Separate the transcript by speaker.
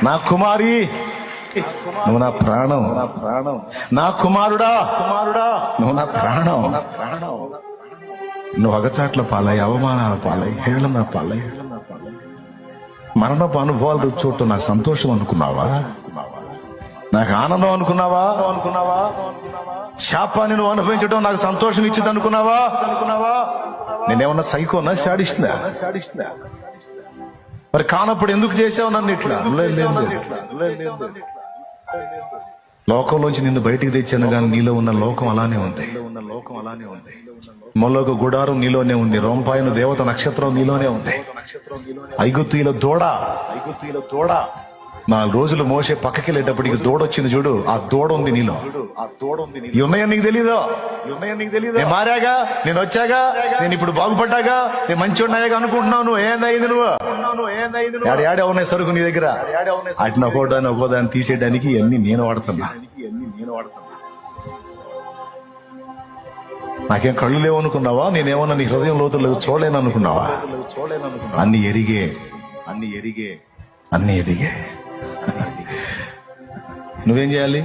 Speaker 1: నా కుమారి నువ్వు నా ప్రాణం, నా కుమారుడా నువ్వు నా ప్రాణం. నువ్వు అగచాట్ల పాలై, అవమానాల పాలై, హేళన పాలై, మరణపు అనుభవాలు రుచి చూడటం నాకు సంతోషం అనుకున్నావా? నాకు ఆనందం అనుకున్నావా? శాపాన్ని నువ్వు అనుభవించడం నాకు సంతోషం ఇచ్చింది అనుకున్నావా? నేనేమన్నా సైకోనా, శాడిస్ట్నా? మరి కానప్పుడు ఎందుకు చేసావు నన్ను ఇట్లా? లోకంలోంచి నిన్ను బయటికి తెచ్చాను కానీ నీలో ఉన్న లోకం అలానే ఉంది. మొలోక గుడారం నీలోనే ఉంది, రొంపాయను దేవత నక్షత్రం నీలోనే ఉంది, ఐగుప్తీయుల దూడ 4 రోజులు మోసే పక్కకి వెళ్ళేటప్పటికి దూడొచ్చింది చూడు, ఆ దూడ ఉంది నీలో. ఇవి ఉన్నాయని నీకు తెలీదు. నేను మారాగా, నేను వచ్చాగా, నేను ఇప్పుడు బాగుపడ్డాగా, నేను మంచి ఉన్నాయాగా అనుకుంటున్నావు. నువ్వు ఏందైంది? నువ్వు ఏడే ఉన్నాయి సరుకు నీ దగ్గర. అటు ఒక్కోదాన్ని తీసేయడానికి ఇవన్నీ నేను వాడుతున్నా. నాకేం కళ్ళు లేవు అనుకున్నావా? నేనేమన్నా నీ హృదయం లోతులు చూడలేను అనుకున్నావా? అన్ని ఎరిగే నువ్వేం చేయాలి?